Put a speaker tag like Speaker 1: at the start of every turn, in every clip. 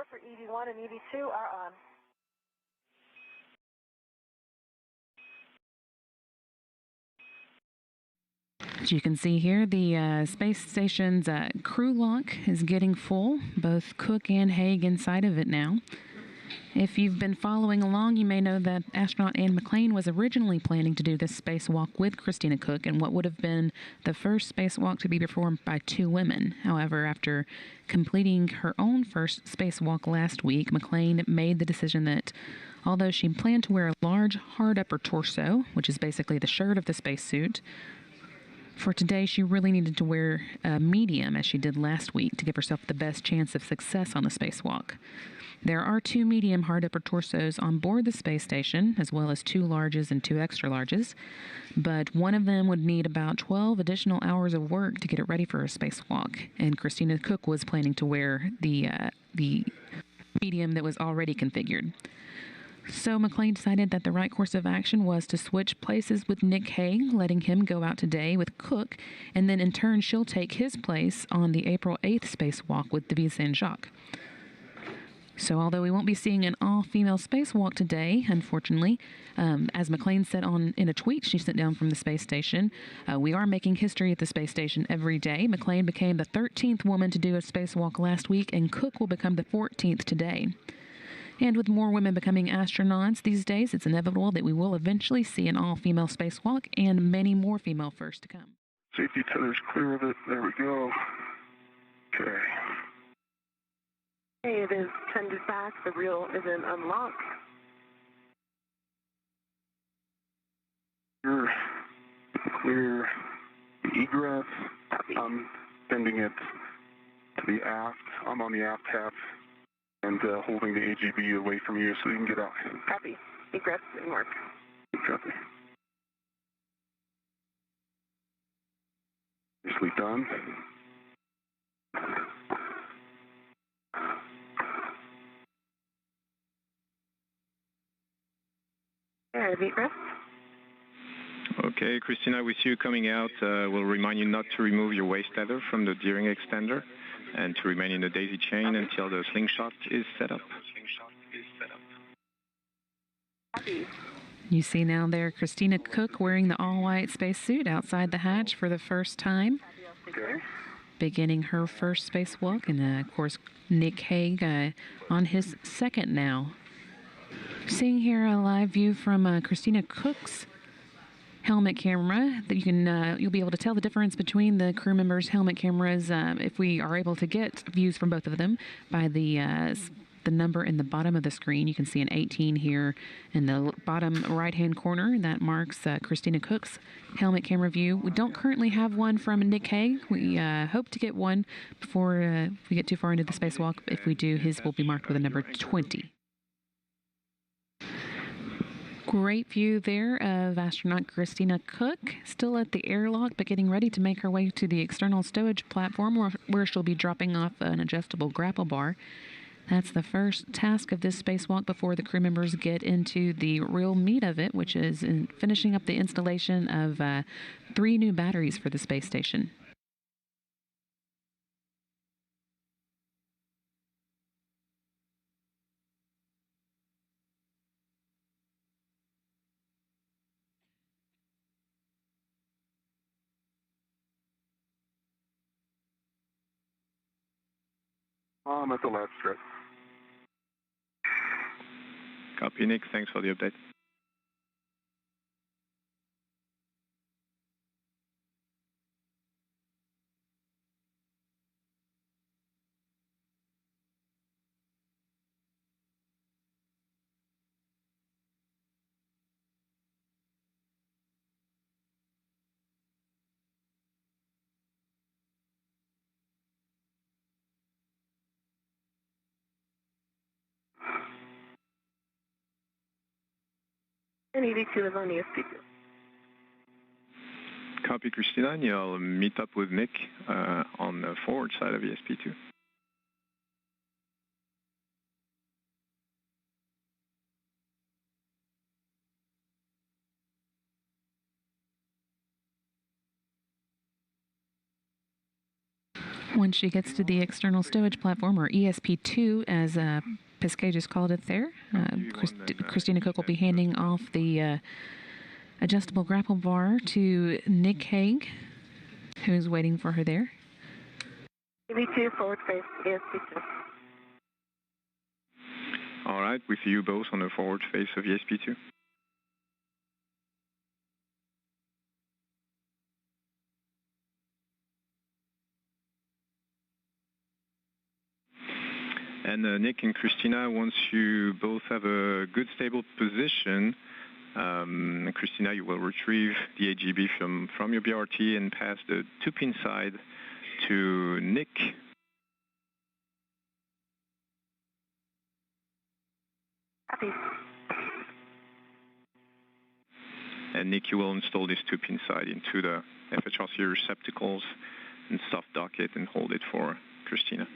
Speaker 1: for EV1 and EV2 are on.
Speaker 2: As you can see here, the space station's crew lock is getting full, both Cook and Hague inside of it now. If you've been following along, you may know that astronaut Anne McClain was originally planning to do this spacewalk with Christina Koch and what would have been the first spacewalk to be performed by two women. However, after completing her own first spacewalk last week, McClain made the decision that although she planned to wear a large hard upper torso, which is basically the shirt of the spacesuit, for today, she really needed to wear a medium, as she did last week, to give herself the best chance of success on the spacewalk. There are two medium hard upper torsos on board the space station, as well as two larges and two extra larges, but one of them would need about 12 additional hours of work to get it ready for a spacewalk, and Christina Koch was planning to wear the medium that was already configured. So McClain decided that the right course of action was to switch places with Nick Hague, letting him go out today with Cook, and then in turn she'll take his place on the April 8th spacewalk with David Saint-Jacques. So although we won't be seeing an all-female spacewalk today, unfortunately, as McClain said in a tweet she sent down from the space station, we are making history at the space station every day. McClain became the 13th woman to do a spacewalk last week, and Cook will become the 14th today. And with more women becoming astronauts these days, it's inevitable that we will eventually see an all-female spacewalk and many more female firsts to come.
Speaker 3: Safety tether's clear of it. There we go. Okay.
Speaker 1: Hey, it is 10 dispatch. The reel isn't unlocked.
Speaker 3: Clear the egress. I'm sending it to the aft. I'm on the aft half and holding the AGV away from you so you can get out.
Speaker 1: Copy. Egress didn't work.
Speaker 3: Copy. Nicely done.
Speaker 1: Egress.
Speaker 4: Okay, Christina, we see you coming out. We'll remind you not to remove your waist tether from the gearing extender and to remain in the daisy chain until the slingshot is set up.
Speaker 2: You see now there Christina Koch wearing the all-white spacesuit outside the hatch for the first time, beginning her first spacewalk, and of course Nick Hague on his second now. Seeing here a live view from Christina Koch's helmet camera, that you'll be able to tell the difference between the crew members' helmet cameras if we are able to get views from both of them by the number in the bottom of the screen. You can see an 18 here in the bottom right-hand corner. That marks Christina Koch's helmet camera view. We don't currently have one from Nick Hague. We hope to get one before we get too far into the spacewalk. If we do, his will be marked with a number 20. Great view there of astronaut Christina Koch, still at the airlock, but getting ready to make her way to the external stowage platform where she'll be dropping off an adjustable grapple bar. That's the first task of this spacewalk before the crew members get into the real meat of it, which is finishing up the installation of 3 new batteries for the space station.
Speaker 3: I'm at the last strip.
Speaker 4: Copy, Nick. Thanks for the update.
Speaker 1: And EV2 is on the SP2.
Speaker 4: Copy, Christina, and you'll meet up with Nick on the forward side of ESP2.
Speaker 2: Once she gets to the external stowage platform, or ESP2, as Piscay just called it there, Christina Koch will be handing off the adjustable grapple bar to Nick Hague, who's waiting for her there.
Speaker 1: EV2 forward face, ESP2.
Speaker 4: All right, with you both on the forward face of ESP2. And Nick and Christina, once you both have a good stable position, Christina, you will retrieve the AGB from your BRT and pass the 2-pin side to Nick.
Speaker 1: Copy.
Speaker 4: And Nick, you will install this 2-pin side into the FHRC receptacles and soft dock it and hold it for Christina.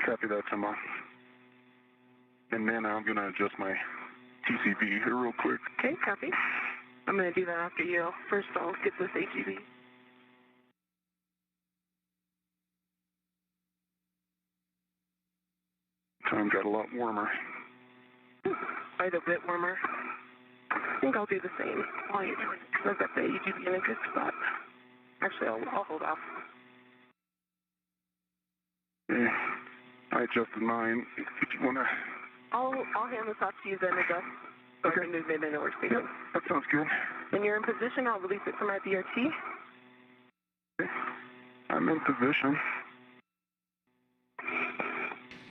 Speaker 3: Copy that, Thomas. And then I'm going to adjust my TCB here real quick.
Speaker 1: Okay, copy. I'm going to do that after you. First, I'll get this AGB.
Speaker 3: Time got a lot warmer.
Speaker 1: Quite a bit warmer. I think I'll do the same. I've got the AGB in a good spot. Actually, I'll hold off.
Speaker 3: Okay. I adjusted mine. If you want to...
Speaker 1: I'll hand this off to you then, adjust. So
Speaker 3: Okay.
Speaker 1: I can move it in the workstation.
Speaker 3: Yep, that sounds good.
Speaker 1: When you're in position, I'll release it from my BRT.
Speaker 3: Okay. I'm in position.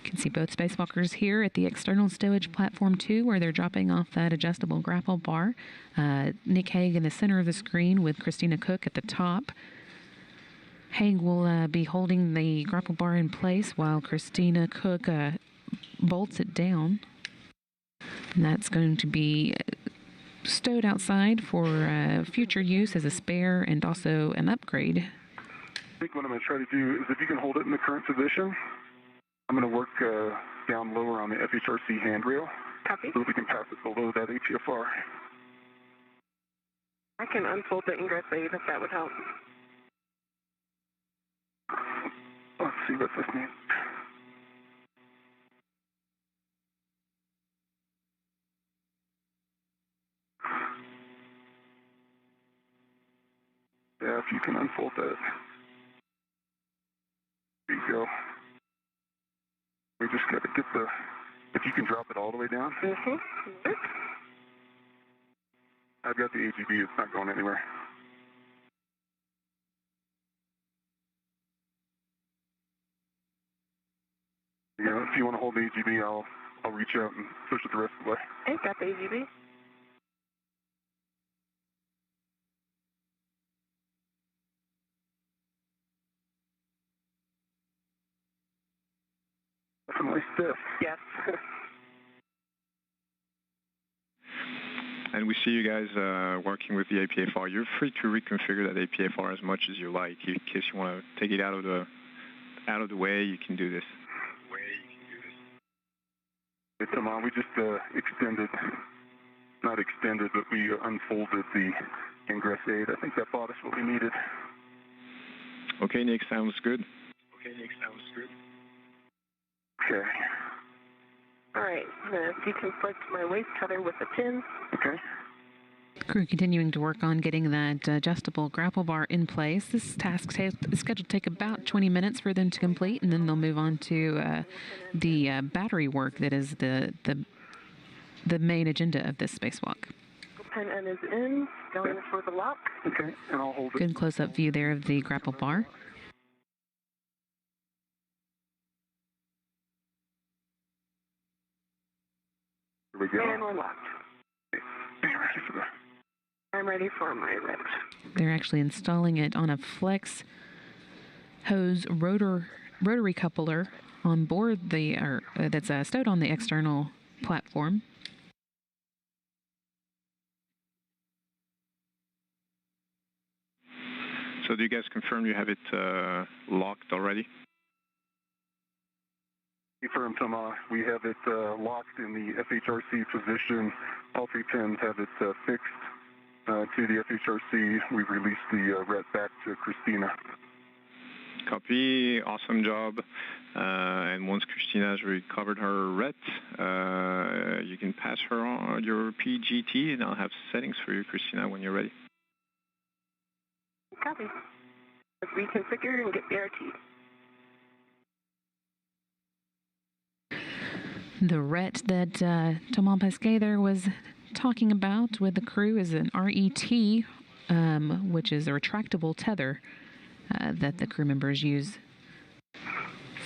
Speaker 2: You can see both spacewalkers here at the external stowage platform 2, where they're dropping off that adjustable grapple bar. Nick Hague in the center of the screen with Christina Koch at the top. Hague will be holding the grapple bar in place while Christina Koch bolts it down. And that's going to be stowed outside for future use as a spare and also an upgrade.
Speaker 3: I think what I'm going to try to do is if you can hold it in the current position, I'm going to work down lower on the FHRC handrail
Speaker 1: Copy.
Speaker 3: so that we can pass it below that ATFR.
Speaker 1: I can unfold the ingress aid if that would help.
Speaker 3: Let's see what this means. Yeah, if you can unfold that. There you go. We just got to get the, if you can drop it all the way down.
Speaker 1: Mm-hmm.
Speaker 3: I've got the AGB, it's not going anywhere. You know, if you want to hold the AGB, I'll reach out and push it the rest of the way.
Speaker 1: Okay, got the AGB.
Speaker 3: Definitely stiff.
Speaker 1: Yes.
Speaker 4: And we see you guys working with the APFR. You're free to reconfigure that APFR as much as you like. In case you want to take it out of the way, you can do this.
Speaker 3: Hey, Tom, we just not extended, but we unfolded the ingress aid. I think that bought us what we needed.
Speaker 4: Okay, Nick, sounds good.
Speaker 3: Okay.
Speaker 1: All right, I'm going to deconflict my waste cutter with the pins.
Speaker 3: Okay.
Speaker 2: Crew continuing to work on getting that adjustable grapple bar in place. This task is scheduled to take about 20 minutes for them to complete, and then they'll move on to the battery work that is the main agenda of this spacewalk.
Speaker 1: Pin N is in, going for the lock.
Speaker 3: Okay, and I'll hold it.
Speaker 2: Good close-up view there of the grapple bar.
Speaker 3: Here we go.
Speaker 1: And we're locked.
Speaker 3: Are you ready for that?
Speaker 1: I'm ready for my rip.
Speaker 2: They're actually installing it on a flex hose rotary coupler on board that's stowed on the external platform.
Speaker 4: So do you guys confirm you have it locked already?
Speaker 3: Confirm, Tom. We have it locked in the FHRC position. All three pins have it fixed to the FHRC. We've released the ret back to Christina.
Speaker 4: Copy. Awesome job. And once Christina has recovered her RET, you can pass her on your PGT, and I'll have settings for you, Christina, when you're ready.
Speaker 1: Copy. Let's reconfigure and get BRT.
Speaker 2: The RET that Thomas Pesquet there was talking about with the crew is an RET, which is a retractable tether that the crew members use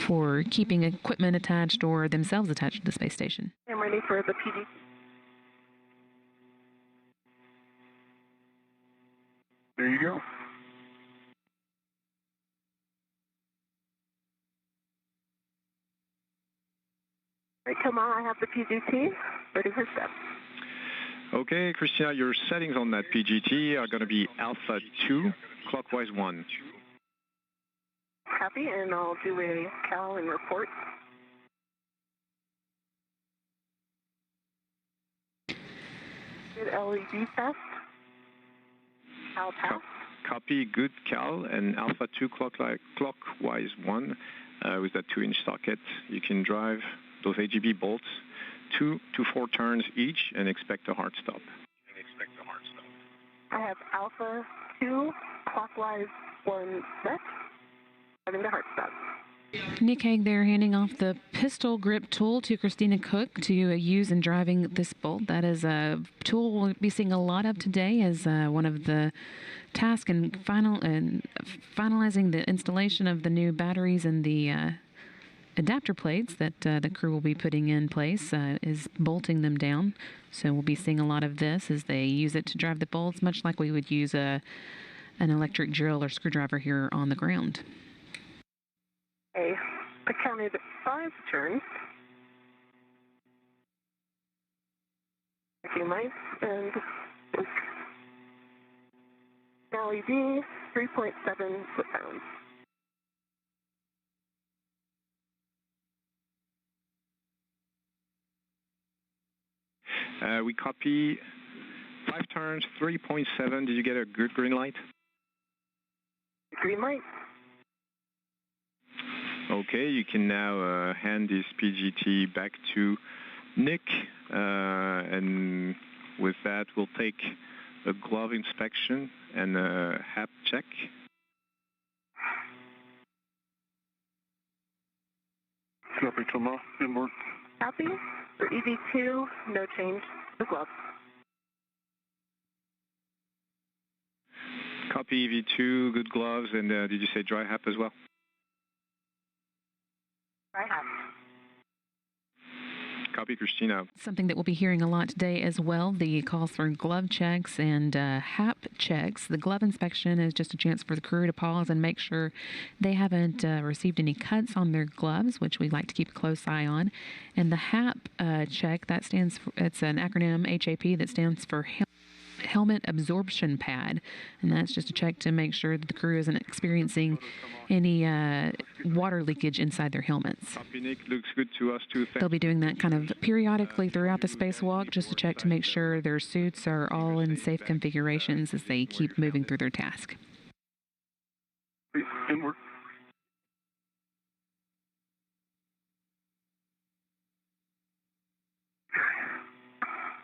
Speaker 2: for keeping equipment attached or themselves attached to the space station.
Speaker 1: I'm ready for the PGT.
Speaker 3: There you go.
Speaker 1: Right, come on, I have the PGT. Ready for step.
Speaker 4: Okay, Christina, your settings on that PGT are going to be alpha 2, clockwise 1.
Speaker 1: Copy, and I'll do a cal and report. Good LED test. Cal pass.
Speaker 4: Copy, good cal, and alpha 2 clockwise 1 with that 2-inch socket. You can drive those AGB bolts 2 to 4 turns each and expect a hard stop.
Speaker 1: I have alpha 2 clockwise 1 set. Having the hard stop.
Speaker 2: Nick Hague there handing off the pistol grip tool to Christina Koch to use in driving this bolt. That is a tool we'll be seeing a lot of today as one of the tasks in finalizing the installation of the new batteries and the adapter plates that the crew will be putting in place is bolting them down. So we'll be seeing a lot of this as they use it to drive the bolts, much like we would use an electric drill or screwdriver here on the ground.
Speaker 1: Okay, I counted 5 turns. A few mice and LED 3.7 foot-pounds.
Speaker 4: We copy 5 turns, 3.7. Did you get a good green light?
Speaker 1: Green light.
Speaker 4: Okay, you can now hand this PGT back to Nick, and with that we'll take a glove inspection and a HAP check.
Speaker 3: Copy, Thomas. Good work.
Speaker 1: Copy. For EV2, no change. The glove.
Speaker 4: Copy EV2, good gloves, and did you say dry HAP as well?
Speaker 1: I have.
Speaker 4: Copy, Christina.
Speaker 2: Something that we'll be hearing a lot today as well, the calls for glove checks and HAP checks. The glove inspection is just a chance for the crew to pause and make sure they haven't received any cuts on their gloves, which we like to keep a close eye on. And the HAP check, that stands for, it's an acronym, HAP, that stands for Helmet Absorption Pad. And that's just a check to make sure that the crew isn't experiencing any water leakage inside their helmets.
Speaker 4: Copy, Nick. Looks good to us too.
Speaker 2: They'll be doing that kind of periodically throughout the spacewalk just to check to make sure their suits are all in safe configurations as they keep moving through their task.
Speaker 3: Inward.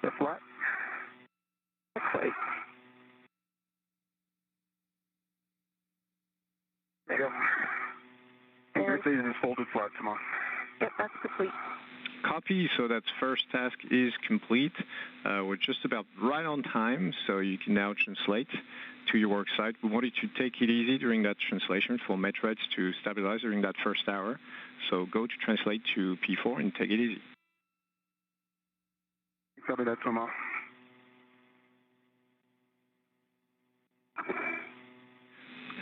Speaker 3: They're flat.
Speaker 1: Okay.
Speaker 3: There you go. And your is folded flat, Thomas.
Speaker 1: Yep, that's complete.
Speaker 4: Copy, so that first task is complete. We're just about right on time, so you can now translate to your work site. We wanted to take it easy during that translation for Metreds to stabilize during that first hour. So go to translate to P4 and take it easy.
Speaker 3: Copy that, Thomas.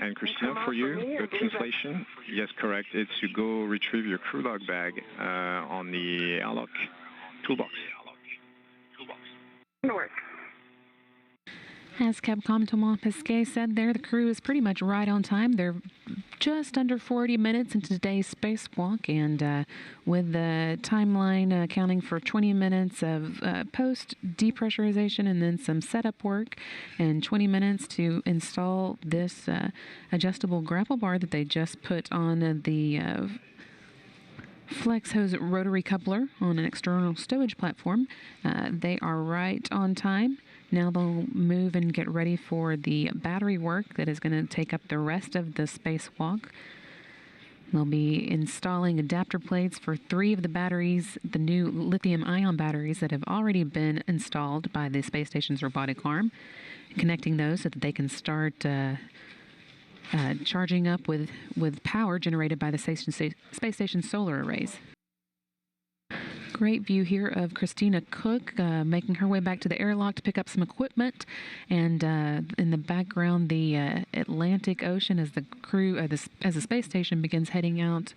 Speaker 4: And Christina, for you, the translation, yes, correct. It's to go retrieve your crew log bag on the airlock toolbox.
Speaker 1: Gonna work.
Speaker 2: As Capcom Thomas Pesquet said there, the crew is pretty much right on time. They're just under 40 minutes into today's spacewalk, and with the timeline accounting for 20 minutes of post-depressurization and then some setup work, and 20 minutes to install this adjustable grapple bar that they just put on the flex hose rotary coupler on an external stowage platform. They are right on time. Now they'll move and get ready for the battery work that is going to take up the rest of the spacewalk. They'll be installing adapter plates for 3 of the batteries, the new lithium-ion batteries that have already been installed by the space station's robotic arm, connecting those so that they can start charging up with power generated by the space station's solar arrays. Great view here of Christina Koch making her way back to the airlock to pick up some equipment, and in the background the Atlantic Ocean as the crew as the space station begins heading out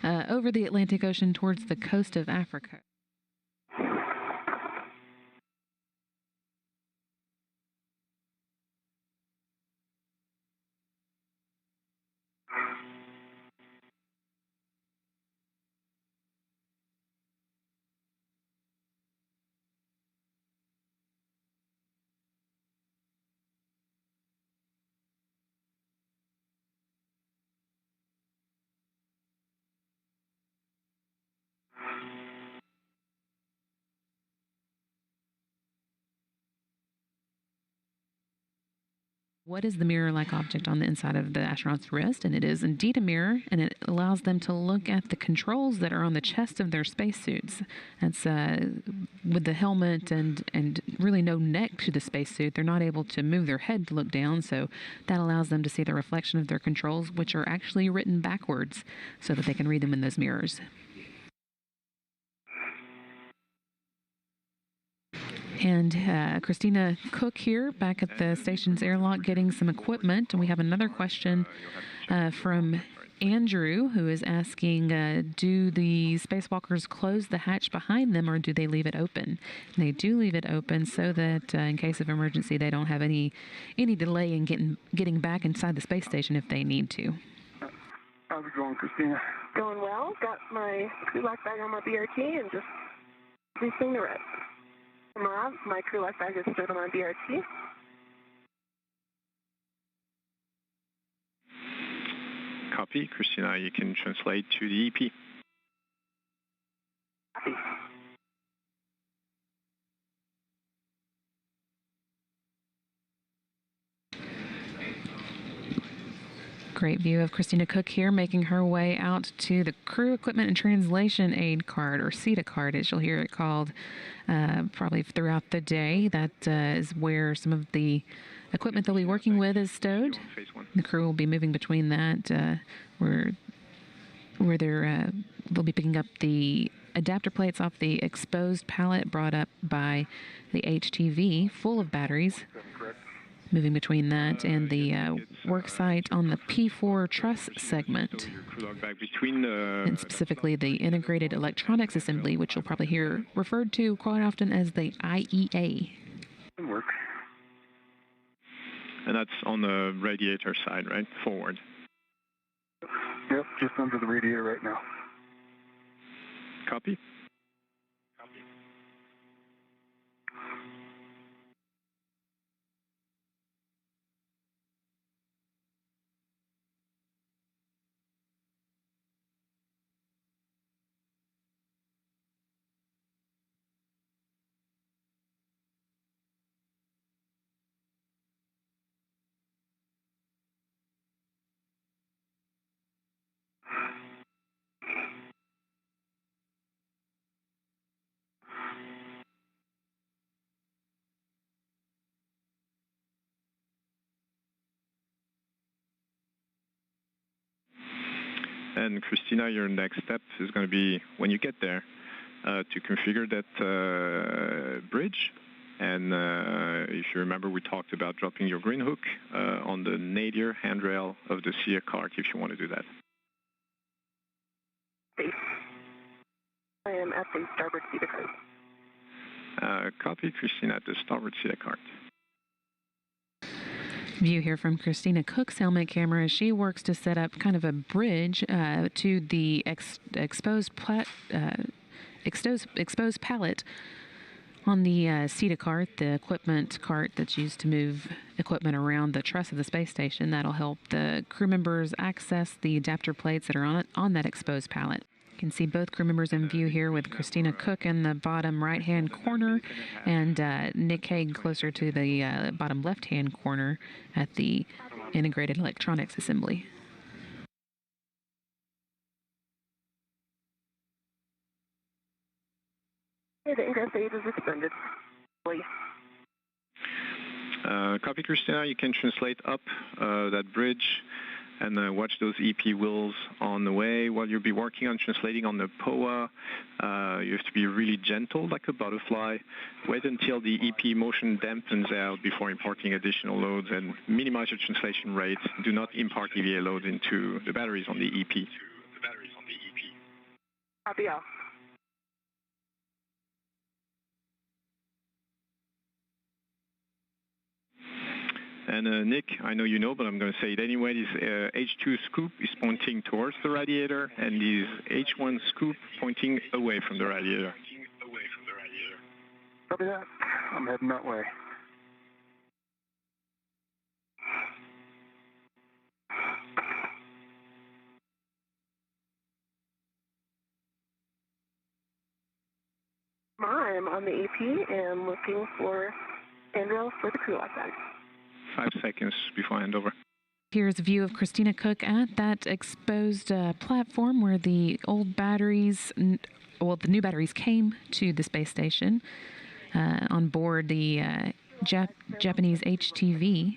Speaker 2: over the Atlantic Ocean towards the coast of Africa. What is the mirror-like object on the inside of the astronaut's wrist? And it is indeed a mirror, and it allows them to look at the controls that are on the chest of their spacesuits. That's with the helmet and really no neck to the spacesuit. They're not able to move their head to look down, so that allows them to see the reflection of their controls, which are actually written backwards, so that they can read them in those mirrors. And Christina Koch here back at the station's airlock getting some equipment. And we have another question from Andrew, who is asking, do the spacewalkers close the hatch behind them, or do they leave it open? And they do leave it open so that in case of emergency, they don't have any delay in getting back inside the space station if they need to.
Speaker 3: How's it going, Christina?
Speaker 1: Going well. Got my crew lock bag on my BRT and just releasing the rest. My crew lock bag is stored on my BRT.
Speaker 4: Copy. Christina, you can translate to the EP.
Speaker 1: Copy.
Speaker 2: Great view of Christina Koch here making her way out to the Crew Equipment and Translation Aid card, or CETA card as you'll hear it called probably throughout the day. That is where some of the equipment they'll be working with is stowed. The crew will be moving between that where they'll be picking up the adapter plates off the exposed pallet brought up by the HTV full of batteries. Moving between that and the work site on the P4 truss segment, and specifically the Integrated Electronics Assembly, which you'll probably hear referred to quite often as the IEA.
Speaker 3: Work.
Speaker 4: And that's on the radiator side, right? Forward.
Speaker 3: Yep, just under the radiator right now.
Speaker 4: Copy. And Christina, your next step is going to be, when you get there, to configure that bridge. And if you remember, we talked about dropping your green hook on the nadir handrail of the CETA cart if you want to do that.
Speaker 1: I am at the starboard CETA cart.
Speaker 4: Copy, Christina, at the starboard CETA cart.
Speaker 2: View here from Christina Koch's helmet camera as she works to set up kind of a bridge to the exposed pallet on the CETA cart, the equipment cart that's used to move equipment around the truss of the space station. That'll help the crew members access the adapter plates that are on that exposed pallet. You can see both crew members in view here with Christina Koch in the bottom right-hand corner and Nick Hague closer to the bottom left-hand corner at the integrated electronics assembly.
Speaker 1: The ingress aid is suspended.
Speaker 4: Copy, Christina. You can translate up that bridge and watch those EP wheels on the way. While you'll be working on translating on the POA, you have to be really gentle, like a butterfly. Wait until the EP motion dampens out before importing additional loads and minimize your translation rates. Do not impart EVA loads into the batteries on the EP.
Speaker 1: Copy all.
Speaker 4: And Nick, I know you know, but I'm going to say it anyway. This H2 scoop is pointing towards the radiator, and this H1 scoop pointing away from the radiator.
Speaker 3: Copy that. I'm heading that way.
Speaker 1: I'm on the EP and looking for handrails for the crew outside.
Speaker 4: 5 seconds before I hand over.
Speaker 2: Here's a view of Christina Koch at that exposed platform where the old batteries, the new batteries came to the space station on board the Japanese HTV.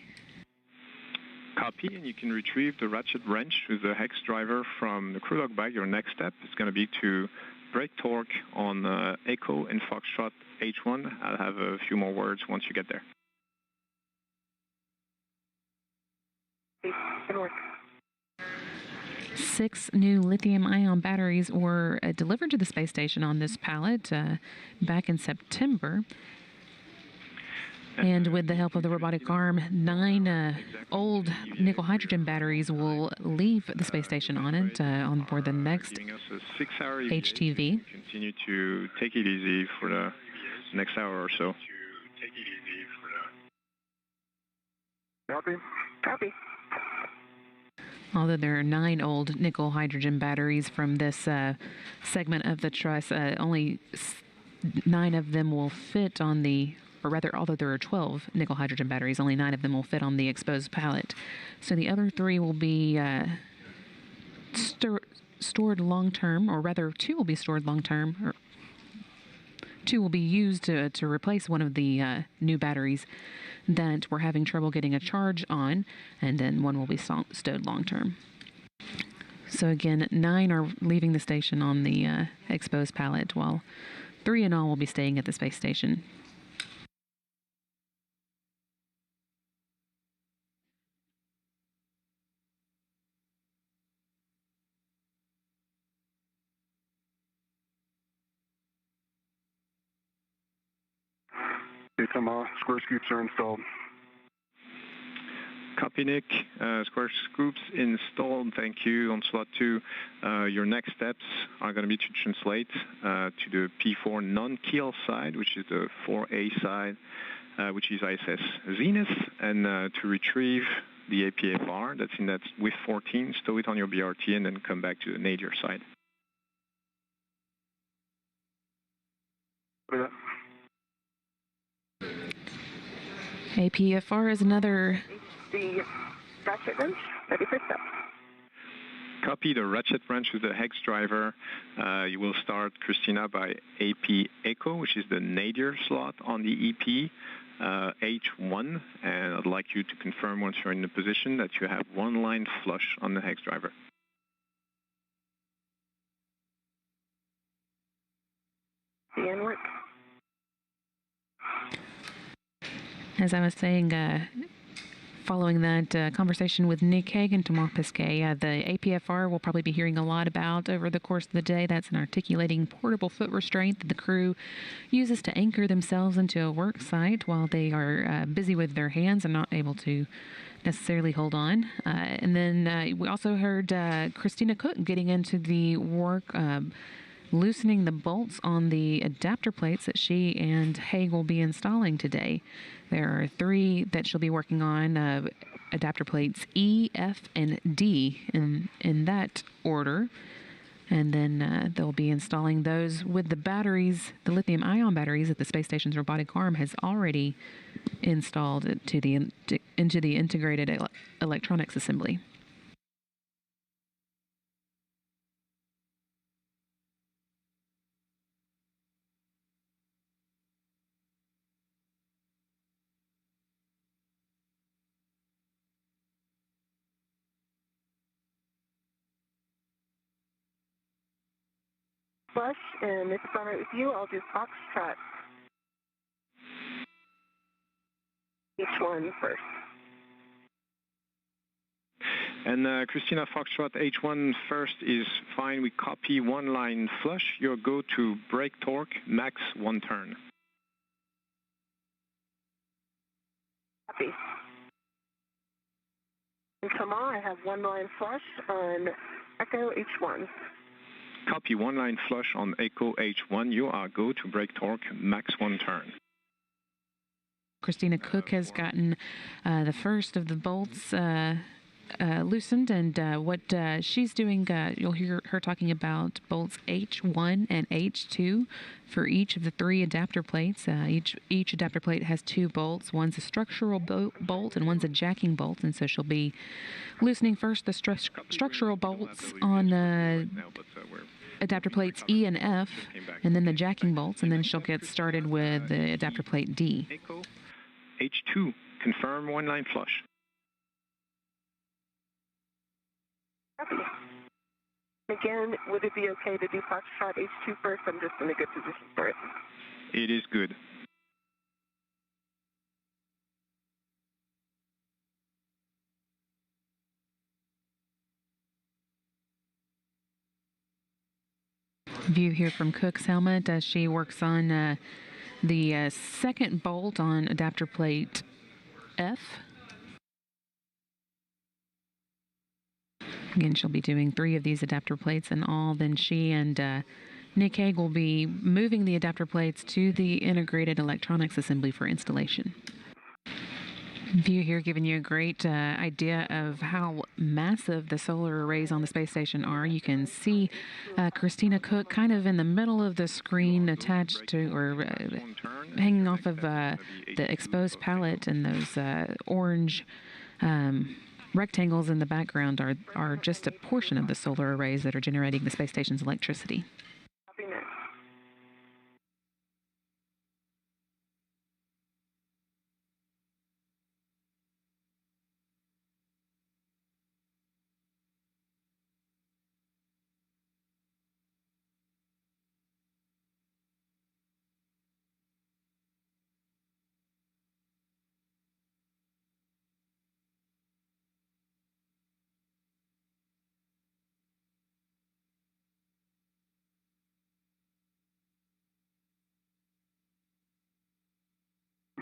Speaker 4: Copy, and you can retrieve the ratchet wrench with the hex driver from the crew log bag. Your next step is going to be to brake torque on Echo and Foxtrot H1. I'll have a few more words once you get there.
Speaker 2: 6 new lithium-ion batteries were delivered to the space station on this pallet back in September. And with the help of the robotic arm, 9 old nickel-hydrogen batteries will leave the space station on it on board the next HTV.
Speaker 4: Continue to take it easy for the next hour or so.
Speaker 3: Copy.
Speaker 1: Copy.
Speaker 2: Although there are 9 old nickel-hydrogen batteries from this segment of the truss, only 9 of them will fit on the, or rather, although there are 12 nickel-hydrogen batteries, only 9 of them will fit on the exposed pallet. So the other 3 will be stored long-term, or rather 2 will be stored long-term, or 2 will be used to replace one of the new batteries that we're having trouble getting a charge on, and then 1 will be stowed long-term. So again, 9 are leaving the station on the exposed pallet, while 3 in all will be staying at the space station.
Speaker 3: Some square scoops are installed.
Speaker 4: Copy, Nick. Square scoops installed. Thank you. On slot 2, your next steps are going to be to translate to the P4 non-keel side, which is the 4A side, which is ISS Zenith, and to retrieve the APFR that's in that with 14, stow it on your BRT, and then come back to the nadir side.
Speaker 2: APFR is another...
Speaker 1: The ratchet wrench, ready for step.
Speaker 4: Copy the ratchet wrench with the hex driver. You will start, Christina, by AP Echo, which is the nadir slot on the EP, H1, and I'd like you to confirm once you're in the position that you have 1 line flush on the hex driver.
Speaker 1: The inward.
Speaker 2: As I was saying, following that conversation with Nick Hague and Thomas Pesquet, the APFR we'll probably be hearing a lot about over the course of the day. That's an articulating portable foot restraint that the crew uses to anchor themselves into a work site while they are busy with their hands and not able to necessarily hold on. And then we also heard Christina Koch getting into the work loosening the bolts on the adapter plates that she and Hague will be installing today. There are 3 that she'll be working on, adapter plates E, F, and D in that order. And then they'll be installing those with the batteries, the lithium-ion batteries that the space station's robotic arm has already installed into the integrated electronics assembly.
Speaker 1: Flush, and if it's all right with you, I'll do Foxtrot. Each one first.
Speaker 4: And Christina, Foxtrot H1 first is fine. We copy 1 line flush. You'll go to brake torque, max 1 turn.
Speaker 1: Copy. And come on, I have 1 line flush on Echo H1.
Speaker 4: Copy 1 line flush on Echo H1. You are go to brake torque, max 1 turn.
Speaker 2: Christina Koch has gotten the first of the bolts loosened, and what she's doing, you'll hear her talking about bolts H1 and H2 for each of the 3 adapter plates. Each adapter plate has 2 bolts. One's a structural bolt and one's a jacking bolt, and so she'll be loosening first the structural bolts on adapter plates E and F, and then the jacking bolts, and then she'll get started with the adapter plate D.
Speaker 4: Echo H2, confirm 1 line flush.
Speaker 1: Copy. Again, would it be okay to do Foxtrot H2 first? I'm just in a good position for it.
Speaker 4: It is good.
Speaker 2: View here from Cook's helmet as she works on the second bolt on adapter plate F. Again, she'll be doing 3 of these adapter plates in all. Then she and Nick Hague will be moving the adapter plates to the integrated electronics assembly for installation. View here giving you a great idea of how massive the solar arrays on the space station are. You can see Christina Koch kind of in the middle of the screen, attached to or hanging off of the exposed pallet, and those orange rectangles in the background are just a portion of the solar arrays that are generating the space station's electricity.
Speaker 1: Copy next.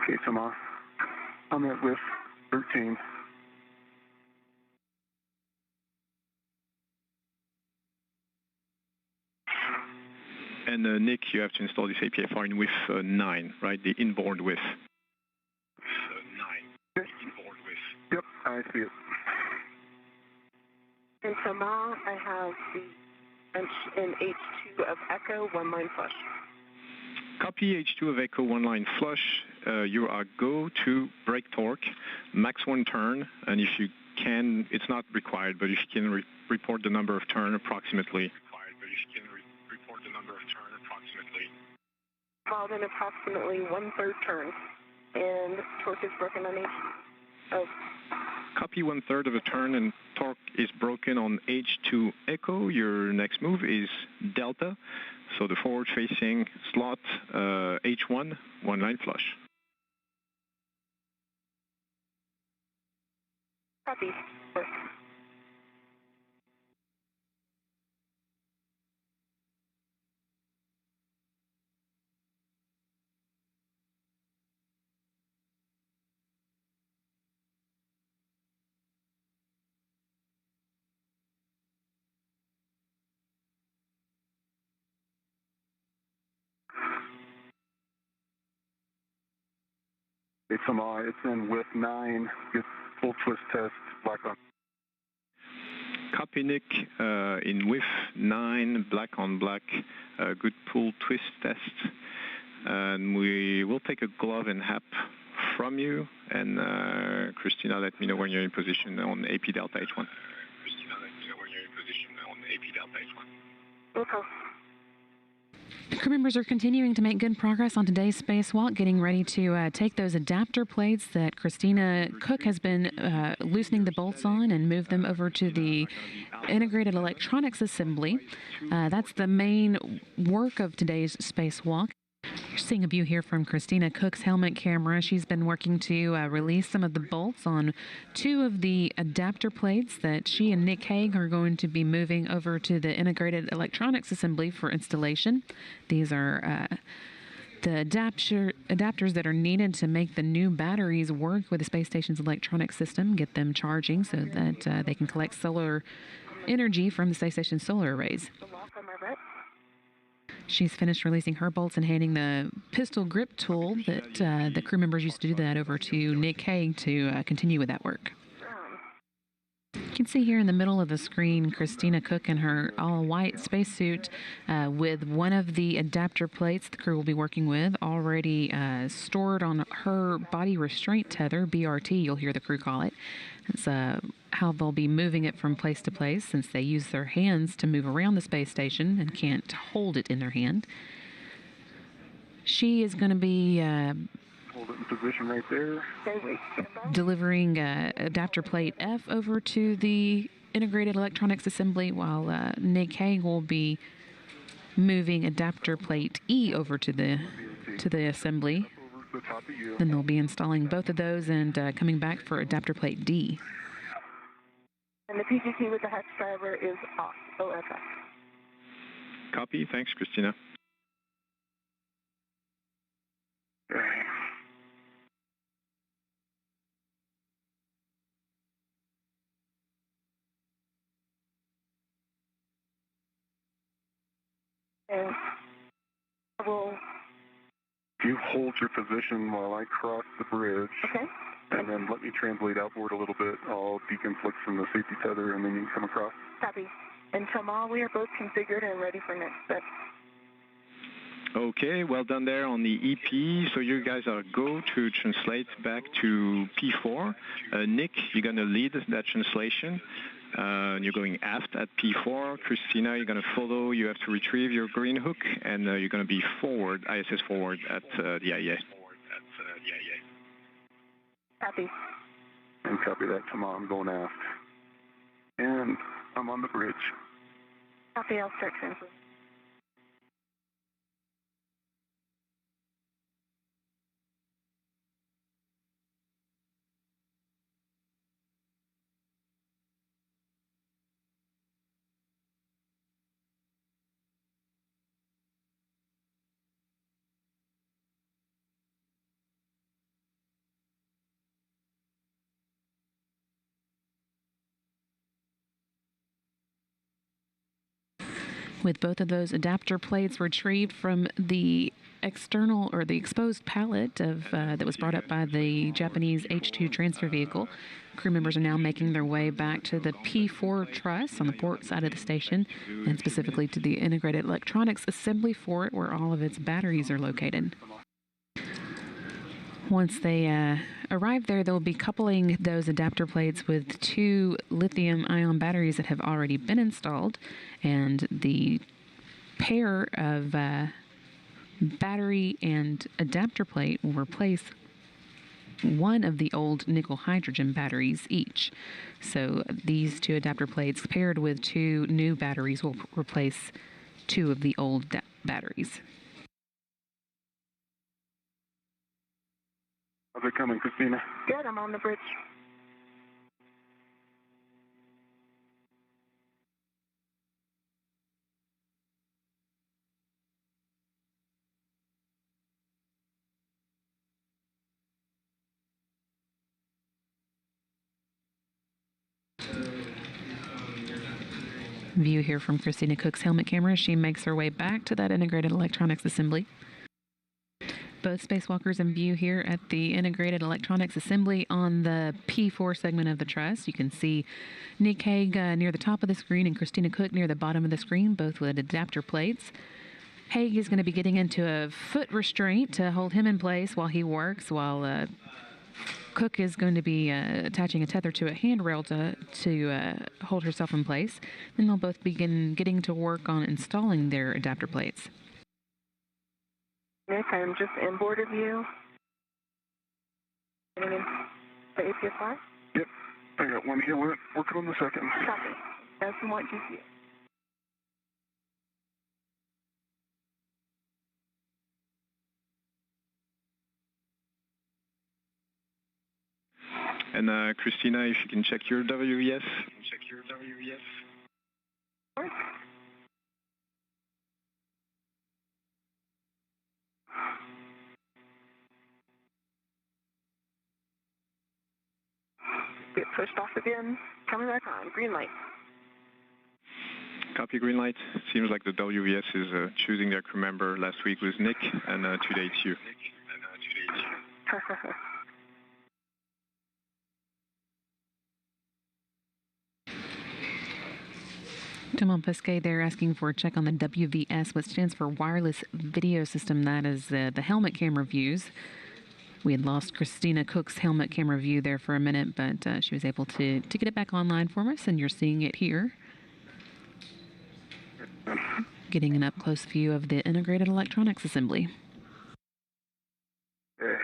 Speaker 3: Okay, Thomas. I'm at lift 13.
Speaker 4: And Nick, you have to install this APFR in width 9, right? The inboard width. 9. Inboard width.
Speaker 3: Yep, I see it.
Speaker 1: And Thomas, I have the bench in H2 of Echo, 1 line flush.
Speaker 4: Copy H2 of Echo 1 line flush. You are go to brake torque, max 1 turn, and if you can, it's not required, but if you can report the number of turn approximately.
Speaker 1: Well, then approximately 1/3 turn, and torque is broken on H. Oh.
Speaker 4: Copy 1/3 of a turn, and torque is broken on H2 Echo. Your next move is Delta, so the forward-facing slot H1, 1 line flush.
Speaker 1: Copy. Work.
Speaker 3: It's in with 9. Get full twist test, black on.
Speaker 4: Copy, Nick. In with 9, black on black, good pull twist test. And we will take a glove and hap from you. And Christina, let me know when you're in position on AP Delta H1.
Speaker 1: Okay.
Speaker 2: Crew members are continuing to make good progress on today's spacewalk, getting ready to take those adapter plates that Christina Koch has been loosening the bolts on and move them over to the integrated electronics assembly. That's the main work of today's spacewalk. You're seeing a view here from Christina Koch's helmet camera. She's been working to release some of the bolts on 2 of the adapter plates that she and Nick Hague are going to be moving over to the integrated electronics assembly for installation. These are the adapters that are needed to make the new batteries work with the space station's electronic system, get them charging so that they can collect solar energy from the space station's solar arrays. She's finished releasing her bolts and handing the pistol grip tool that the crew members used to do that over to Nick Hague to continue with that work. You can see here in the middle of the screen Christina Koch in her all-white spacesuit with one of the adapter plates the crew will be working with already stored on her body restraint tether, BRT, you'll hear the crew call it. It's how they'll be moving it from place to place since they use their hands to move around the space station and can't hold it in their hand. She is going to be
Speaker 3: hold it in position right there.
Speaker 2: Delivering adapter plate F over to the integrated electronics assembly while Nick Hague will be moving adapter plate E over to the assembly. Then they'll be installing both of those and coming back for adapter plate D.
Speaker 1: And the PGT with the hatch driver is off, OFF.
Speaker 4: Copy. Thanks, Christina.
Speaker 1: And I will...
Speaker 3: You hold your position while I cross the bridge.
Speaker 1: Okay.
Speaker 3: And then let me translate outboard a little bit. I'll deconflict from the safety tether, and then you can come across.
Speaker 1: Copy. And Tamal, we are both configured and ready for next steps.
Speaker 4: Okay, well done there on the EP. So you guys are go to translate back to P4. Nick, you're going to lead that translation. You're going aft at P4. Christina, you're going to follow. You have to retrieve your green hook, and you're going to be forward, ISS forward at the IEA.
Speaker 1: Copy.
Speaker 3: And copy that. Come on, I'm going aft. And I'm on the bridge.
Speaker 1: Copy, I'll start translating.
Speaker 2: With both of those adapter plates retrieved from the external or the exposed pallet of that was brought up by the Japanese H-2 transfer vehicle, crew members are now making their way back to the P4 truss on the port side of the station, and specifically to the integrated electronics assembly for it, where all of its batteries are located. Once they arrive there, they'll be coupling those adapter plates with 2 lithium-ion batteries that have already been installed, and the pair of battery and adapter plate will replace one of the old nickel-hydrogen batteries each. So these 2 adapter plates paired with 2 new batteries will replace 2 of the old batteries.
Speaker 3: How's it coming, Christina?
Speaker 1: Good, I'm on the bridge.
Speaker 2: View here from Christina Koch's helmet camera. She makes her way back to that integrated electronics assembly. both spacewalkers in view here at the Integrated Electronics Assembly on the P4 segment of the truss. You can see Nick Hague near the top of the screen and Christina Koch near the bottom of the screen, both with adapter plates. Hague is going to be getting into a foot restraint to hold him in place while he works, while Koch is going to be attaching a tether to a handrail to hold herself in place. Then they'll both begin getting to work on installing their adapter plates.
Speaker 1: Nick, I'm just inboard of you. Getting in the APSI?
Speaker 3: Yep, I got one here. Working on the second.
Speaker 1: Copy. That's from what GC.
Speaker 4: And Christina, if you can check your WEF.
Speaker 1: Get pushed off again. Coming back on. Green light.
Speaker 4: Copy, green light. Seems like the WES is choosing their crew member. Last week was Nick, and today it's you.
Speaker 2: Thomas Pesquet, they're asking for a check on the WVS, which stands for Wireless Video System. That is the helmet camera views. We had lost Christina Koch's helmet camera view there for a minute, but she was able to get it back online for us, and you're seeing it here. Getting an up-close view of the Integrated Electronics Assembly.
Speaker 1: Your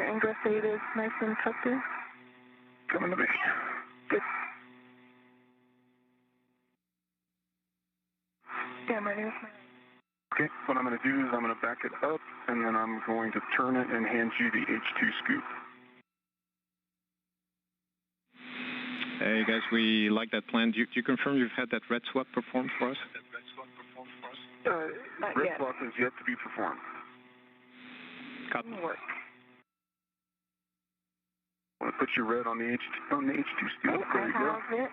Speaker 1: ingress aid is nice and tucked in?
Speaker 3: Coming to me.
Speaker 1: Good. Yeah, I'm ready with my...
Speaker 3: Okay, what I'm going to do is I'm going to back it up, and then I'm going to turn it and hand you the H2 scoop.
Speaker 4: Hey guys, we like that plan. Do you confirm you've had that red swap performed for us?
Speaker 1: Not
Speaker 3: red
Speaker 1: yet.
Speaker 3: swap is yet to be performed.
Speaker 4: Copy.
Speaker 1: Work.
Speaker 3: I want to put your red on the H2 scoop. There you go.
Speaker 1: I have it.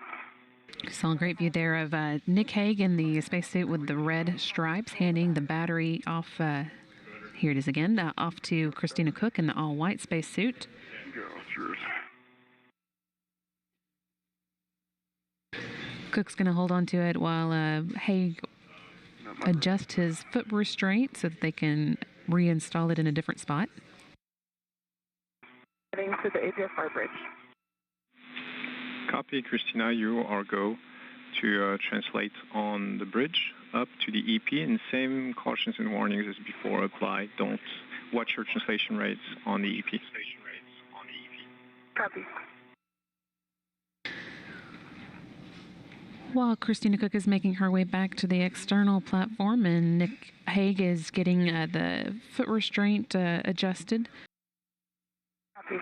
Speaker 2: Saw a great view there of Nick Hague in the spacesuit with the red stripes, handing the battery off. Here it is again, off to Christina Koch in the all-white spacesuit.
Speaker 3: Go, it's yours.
Speaker 2: Cook's going to hold on to it while Hague adjusts his foot restraint so that they can reinstall it in a different spot.
Speaker 1: Heading to the APSI bridge.
Speaker 4: Copy, Christina, you are go to translate on the bridge up to the EP, and same cautions and warnings as before apply. Don't watch your translation rates on the EP.
Speaker 1: Copy.
Speaker 2: While Christina Koch is making her way back to the external platform and Nick Hague is getting the foot restraint adjusted.
Speaker 1: Copy.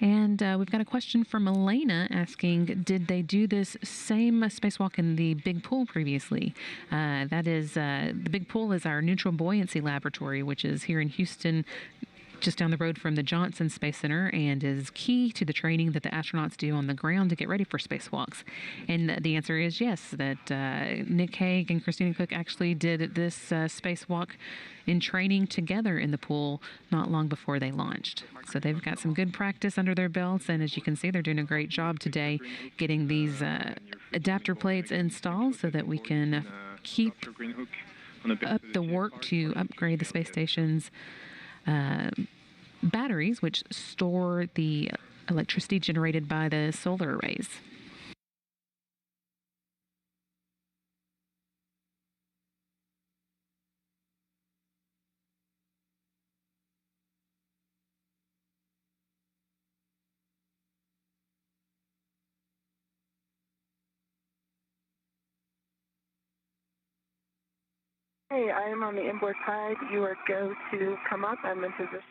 Speaker 2: And we've got a question from Elena asking, did they do this same spacewalk in the big pool previously? That is, the big pool is our neutral buoyancy laboratory, which is here in Houston, just down the road from the Johnson Space Center, and is key to the training that the astronauts do on the ground to get ready for spacewalks. And the answer is yes, that Nick Hague and Christina Koch actually did this spacewalk in training together in the pool not long before they launched. So they've got some good practice under their belts, and as you can see, they're doing a great job today getting these adapter plates installed so that we can keep up the work to upgrade the space station's batteries, which store the electricity generated by the solar arrays.
Speaker 1: Hey, I am on the inboard side. You are go to come up. I'm in position.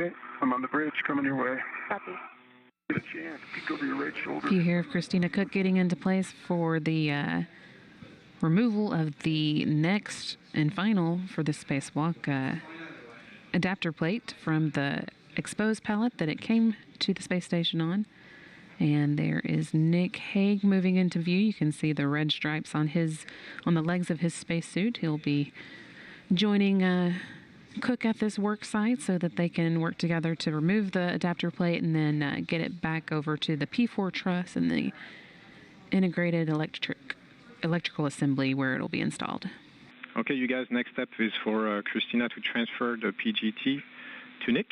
Speaker 3: Okay, I'm on the bridge, coming your way.
Speaker 1: Copy.
Speaker 3: Get a chance, peek over your right shoulder.
Speaker 2: You hear of Christina Koch getting into place for the removal of the next and final for the spacewalk adapter plate from the exposed pallet that it came to the space station on. And there is Nick Hague moving into view. You can see the red stripes on the legs of his spacesuit. He'll be joining Cook at this work site so that they can work together to remove the adapter plate and then get it back over to the P4 truss and the integrated electrical assembly where it'll be installed.
Speaker 4: Okay, you guys, next step is for Christina to transfer the PGT to Nick.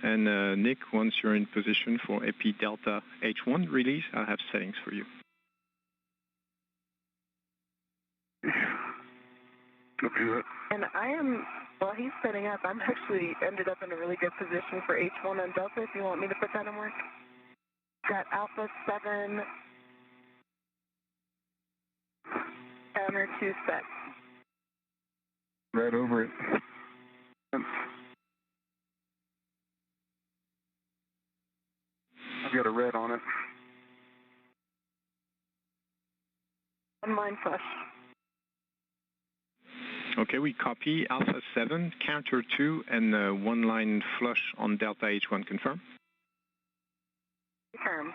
Speaker 4: And Nick, once you're in position for AP Delta H1 release, I'll have settings for you.
Speaker 1: And while he's setting up, I'm actually ended up in a really good position for H1 on Delta, if you want me to put that in work. Got Alpha 7, counter 2 set.
Speaker 3: Right over it. I've got a red on it.
Speaker 1: One line flush.
Speaker 4: Okay, we copy Alpha 7, counter 2, and one line flush on Delta H1. Confirm?
Speaker 1: Confirm.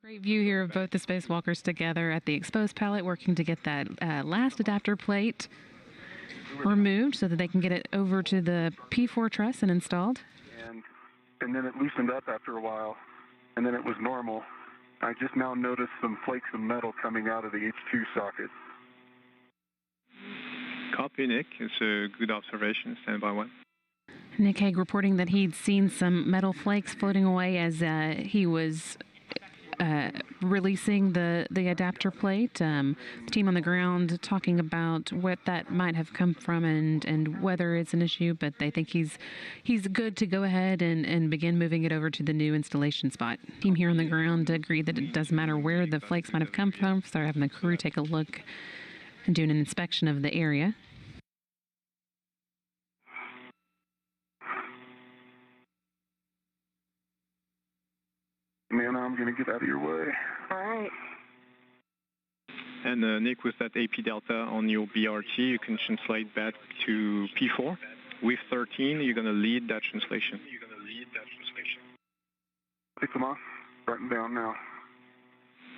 Speaker 2: Great view here of both the spacewalkers together at the exposed pallet, working to get that last adapter plate removed so that they can get it over to the P4 truss and installed.
Speaker 3: And then it loosened up after a while, and then it was normal. I just now noticed some flakes of metal coming out of the H2 socket.
Speaker 4: Copy, Nick. It's a good observation. Stand by one.
Speaker 2: Nick Hague reporting that he'd seen some metal flakes floating away as he was releasing the adapter plate. The team on the ground talking about what that might have come from and whether it's an issue, but they think he's good to go ahead and begin moving it over to the new installation spot. Team here on the ground agree that it doesn't matter where the flakes might have come from, so they're having the crew take a look and doing an inspection of the area.
Speaker 3: Man, I'm going to get out of your way.
Speaker 1: All right.
Speaker 4: And Nick, with that AP Delta on your BRT, you can translate back to P4. With 13, you're going to lead that translation.
Speaker 3: Pick them off. Writing down now.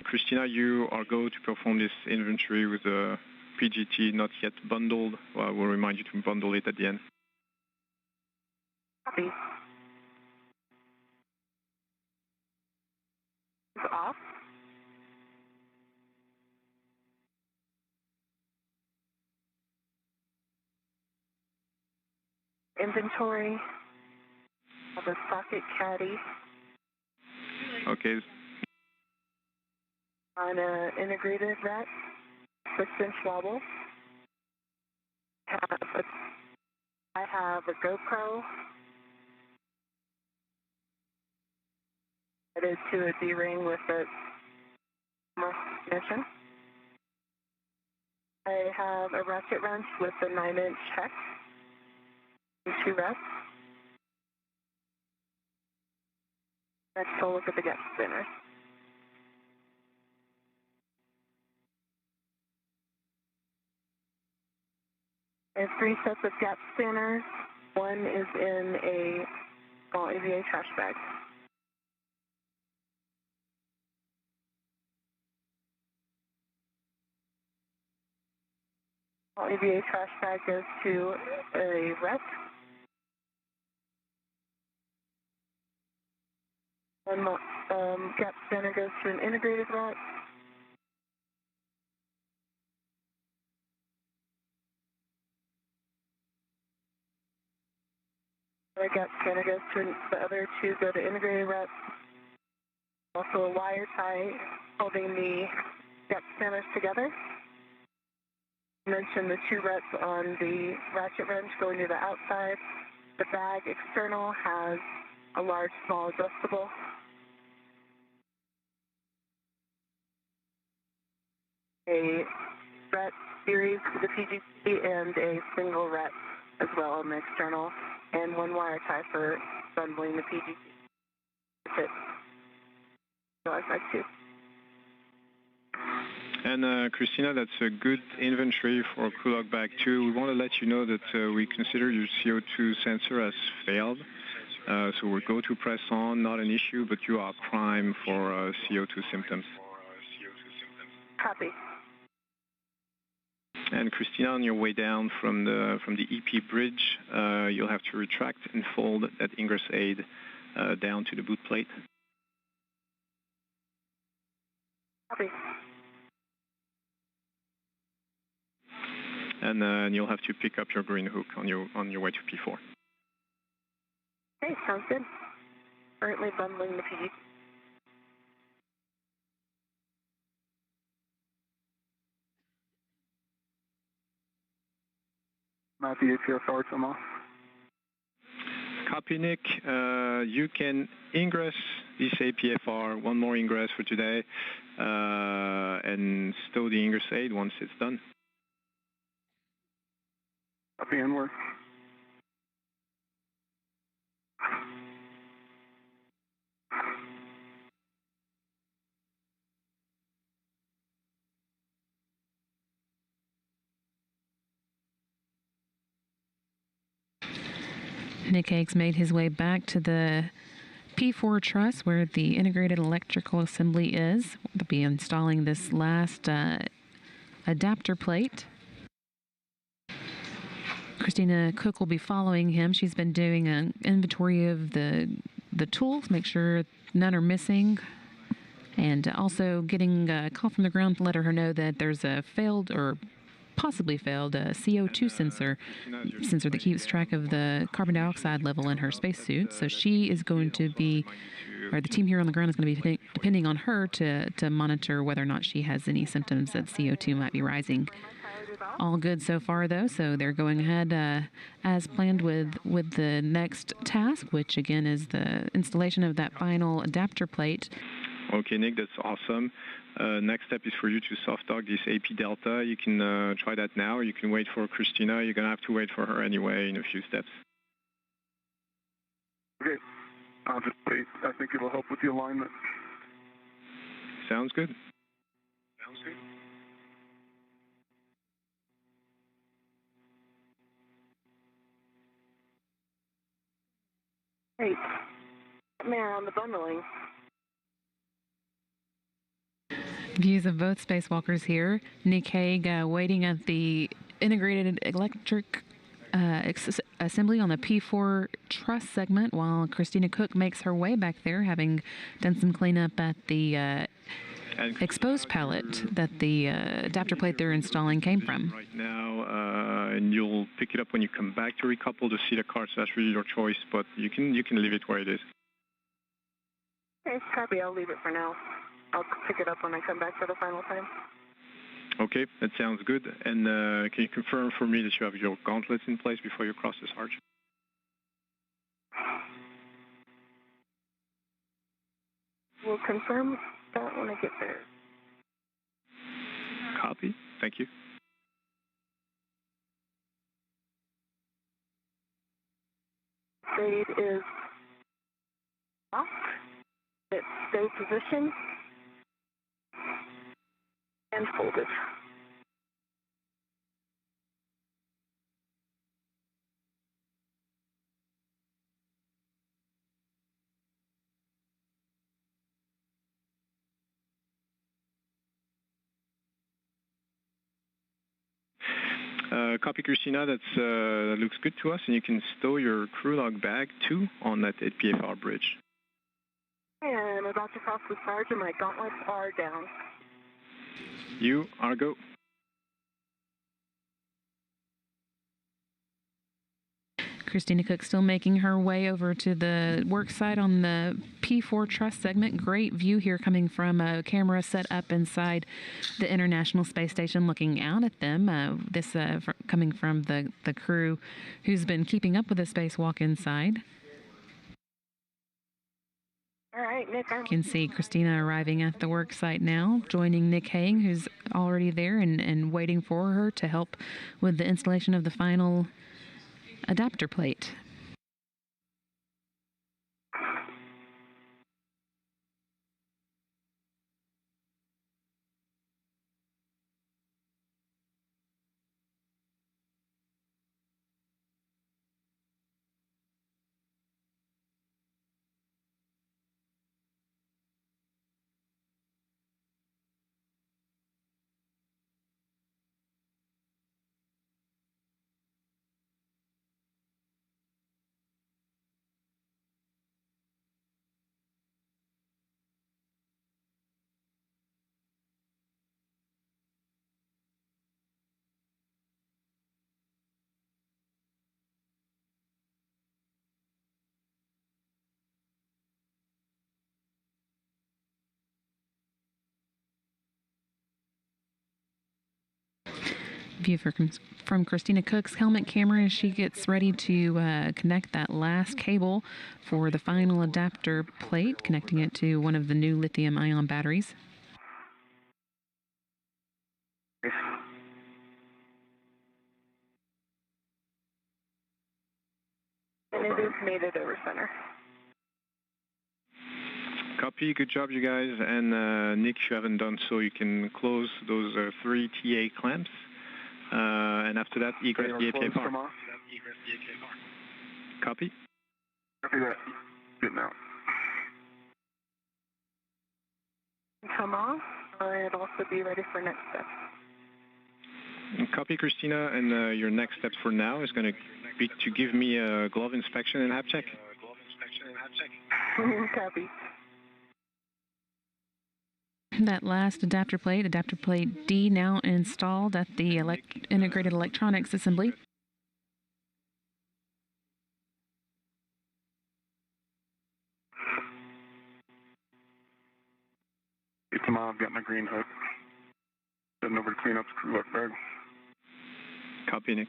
Speaker 4: Christina, you are go to perform this inventory with the PGT not yet bundled. Well, we'll remind you to bundle it at the end.
Speaker 1: Copy. It's off. Inventory of a socket caddy.
Speaker 4: Okay.
Speaker 1: On an integrated rack, 6-inch wobble. I have a GoPro headed to a D-ring with a mission. I have a ratchet wrench with a 9-inch hex and 2 reps. Next, we'll look at the gap spinner. I have 3 sets of gap spanners. One is in a small EVA trash bag. Small EVA trash bag goes to a rep. One gap spanner goes to an integrated rep. The gap spanner goes to the other 2 go to integrated reps. Also a wire tie holding the gap spanners together. I mentioned the 2 reps on the ratchet wrench going to the outside. The bag external has a large, small adjustable. A rep series for the PGT and a single rep as well on the external, and 1 wire tie for bundling the PGT. That's it. So I'd like to.
Speaker 4: And Christina, that's a good inventory for Kulok Bag 2. We want to let you know that we consider your CO2 sensor as failed. So we'll go to press on, not an issue, but you are prime for CO2 symptoms.
Speaker 1: Copy.
Speaker 4: And Christina, on your way down from the EP bridge, you'll have to retract and fold that ingress aid down to the boot plate.
Speaker 1: Copy.
Speaker 4: And you'll have to pick up your green hook on your way to P4.
Speaker 1: Okay, sounds good. Currently bundling the PE.
Speaker 3: Not the APSR, Thomas.
Speaker 4: Copy, Nick. You can ingress this APFR, one more ingress for today, and stow the ingress aid once it's done.
Speaker 3: Copy, Anwar.
Speaker 2: Nick Hague's made his way back to the P4 truss where the integrated electrical assembly is. They'll be installing this last adapter plate. Christina Koch will be following him. She's been doing an inventory of the tools, make sure none are missing, and also getting a call from the ground to let her know that there's a failed or possibly failed CO2 sensor that keeps track of the carbon dioxide level in her spacesuit. So she is going to be, or the team here on the ground is going to be depending on her to monitor whether or not she has any symptoms that CO2 might be rising. All good so far, though, so they're going ahead as planned with the next task, which again is the installation of that final adapter plate.
Speaker 4: Okay, Nick, that's awesome. Next step is for you to soft dog this AP Delta. You can try that now, or you can wait for Christina. You're going to have to wait for her anyway in a few steps.
Speaker 3: Okay, I'll just wait. I think it'll help with the alignment.
Speaker 4: Sounds good.
Speaker 3: Sounds good.
Speaker 1: Great. Mayor, on the bundling.
Speaker 2: Views of both spacewalkers here. Nick Hague waiting at the integrated electric assembly on the P4 truss segment while Christina Koch makes her way back there, having done some cleanup at the exposed pallet that the adapter plate they're installing came from.
Speaker 4: Right now, and you'll pick it up when you come back to recouple the seat cards. That's really your choice, but you can leave it where it is.
Speaker 1: Okay, copy. I'll leave it for now. I'll pick it up when I come back for the final time.
Speaker 4: Okay, that sounds good. And can you confirm for me that you have your gauntlets in place before you cross this arch?
Speaker 1: We'll confirm that when I get there.
Speaker 4: Copy. Thank you.
Speaker 1: Grade is off. It's stay position and folded.
Speaker 4: Copy, Christina. That looks good to us, and you can stow your crew log bag too on that PFR bridge.
Speaker 1: And about to cross the charge, and my gauntlets are down.
Speaker 4: You are go.
Speaker 2: Christina Koch still making her way over to the work site on the P4 truss segment. Great view here coming from a camera set up inside the International Space Station looking out at them. This coming from the crew who's been keeping up with the spacewalk inside.
Speaker 1: All right, Nick.
Speaker 2: You can see Christina arriving at the work site now, joining Nick Hague, who's already there and waiting for her to help with the installation of the final adapter plate. View from Christina Koch's helmet camera as she gets ready to connect that last cable for the final adapter plate, connecting it to one of the new lithium-ion batteries.
Speaker 1: And it is mated over center.
Speaker 4: Copy. Good job, you guys. And Nick, if you haven't done so, you can close those 3 TA clamps. And after that, egress the APA bar. Copy.
Speaker 3: Copy that. Good now.
Speaker 1: Come off, and also be ready for next step.
Speaker 4: Copy, Christina. And your next step for now is going to be to give me a glove inspection and HAP check.
Speaker 1: Copy.
Speaker 2: That last adapter plate D, now installed at the integrated electronics assembly.
Speaker 3: Hey, Tomas, I've got my green hook. Heading over to clean up the crew lock bag.
Speaker 4: Copy, Nick.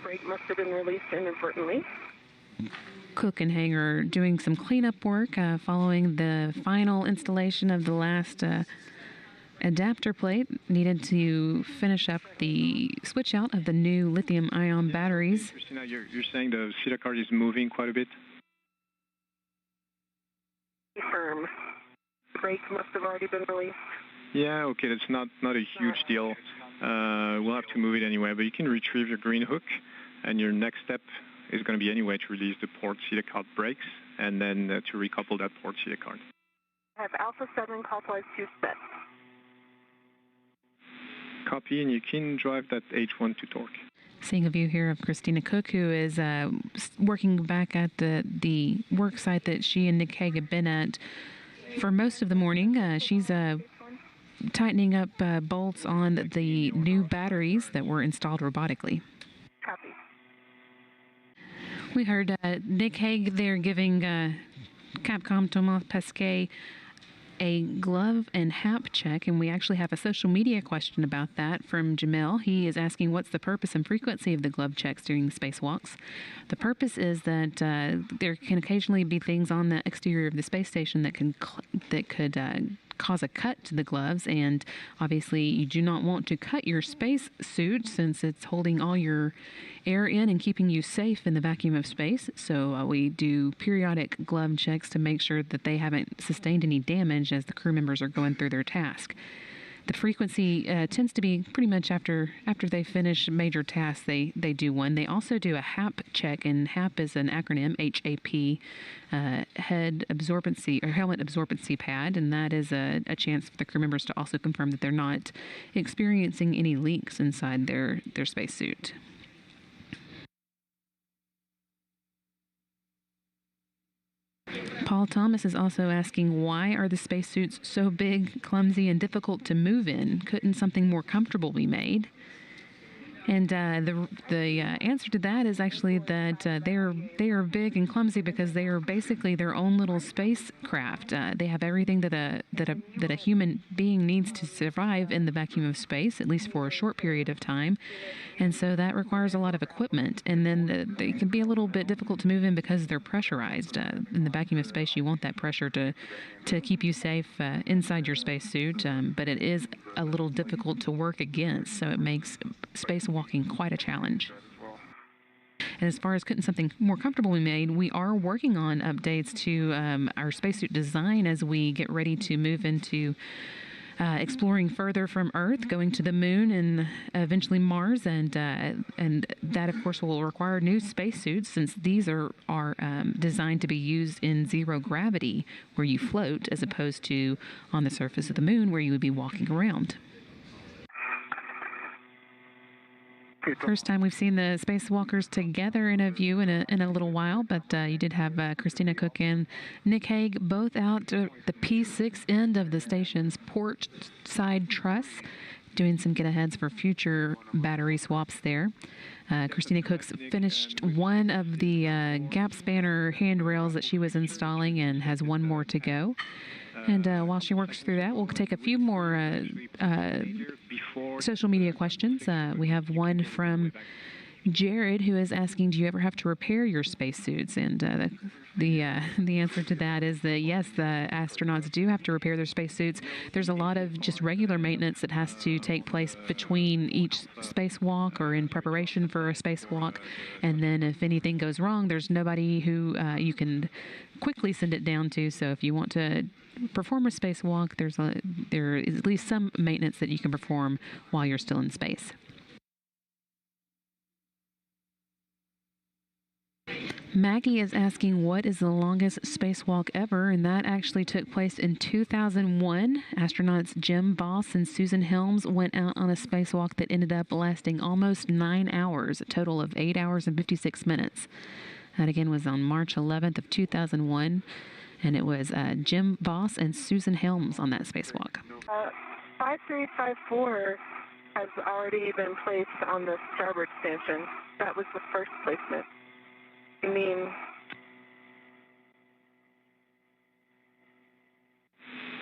Speaker 1: Brake must have been released inadvertently.
Speaker 2: Cook and Hague are doing some cleanup work following the final installation of the last adapter plate needed to finish up the switch out of the new lithium-ion batteries.
Speaker 4: Christina, you're saying the CETA card is moving quite a bit?
Speaker 1: Confirm. Brake must have already been released.
Speaker 4: Yeah, okay, that's not a huge deal. We'll have to move it anyway, but you can retrieve your green hook, and your next step is going to be anyway to release the port CETA card brakes, and then to recouple that port CETA card.
Speaker 1: I have Alpha 7 clockwise 2 set.
Speaker 4: Copy, and you can drive that H1 to torque.
Speaker 2: Seeing a view here of Christina Koch, who is working back at the work site that she and Nick Hague have been at for most of the morning. She's tightening up bolts on the new batteries that were installed robotically.
Speaker 1: Copy.
Speaker 2: We heard Nick Hague there giving Capcom Thomas Pesquet a glove and HAP check, and we actually have a social media question about that from Jamel. He is asking what's the purpose and frequency of the glove checks during spacewalks. The purpose is that there can occasionally be things on the exterior of the space station that could cause a cut to the gloves, and obviously you do not want to cut your space suit since it's holding all your air in and keeping you safe in the vacuum of space. So we do periodic glove checks to make sure that they haven't sustained any damage as the crew members are going through their task. The frequency tends to be pretty much after they finish major tasks, they do one. They also do a HAP check, and HAP is an acronym, HAP, head absorbency or helmet absorbency pad, and that is a chance for the crew members to also confirm that they're not experiencing any leaks inside their spacesuit. Paul Thomas is also asking, why are the spacesuits so big, clumsy, and difficult to move in? Couldn't something more comfortable be made? And the answer to that is actually that they are big and clumsy because they are basically their own little spacecraft. They have everything that a human being needs to survive in the vacuum of space, at least for a short period of time. And so that requires a lot of equipment. And then they can be a little bit difficult to move in because they're pressurized. In the vacuum of space, you want that pressure to keep you safe inside your spacesuit, but it is a little difficult to work against, so it makes spacewalking quite a challenge. And as far as couldn't something more comfortable be made, we are working on updates to our spacesuit design as we get ready to move into exploring further from Earth, going to the Moon and eventually Mars, and that, of course, will require new spacesuits since these are designed to be used in zero gravity, where you float, as opposed to on the surface of the Moon, where you would be walking around.
Speaker 3: Okay.
Speaker 2: First time we've seen the spacewalkers together in a view in a little while, but you did have Christina Koch and Nick Hague both out to the P6 end of the station's port side truss, doing some get-aheads for future battery swaps there. Christina Koch's finished one of the gap spanner handrails that she was installing and has one more to go. And while she works through that, we'll take a few more social media questions. We have one from Jared, who is asking, do you ever have to repair your spacesuits? And the answer to that is that yes, the astronauts do have to repair their spacesuits. There's a lot of just regular maintenance that has to take place between each spacewalk or in preparation for a spacewalk. And then if anything goes wrong, there's nobody who you can quickly send it down to. So if you want to perform a spacewalk, there is at least some maintenance that you can perform while you're still in space. Maggie is asking, what is the longest spacewalk ever? And that actually took place in 2001. Astronauts Jim Boss and Susan Helms went out on a spacewalk that ended up lasting almost 9 hours, a total of 8 hours and 56 minutes. That again was on March 11th of 2001. And it was Jim Boss and Susan Helms on that spacewalk.
Speaker 1: 5354 has already been placed on the starboard stanchion. That was the first placement. I mean...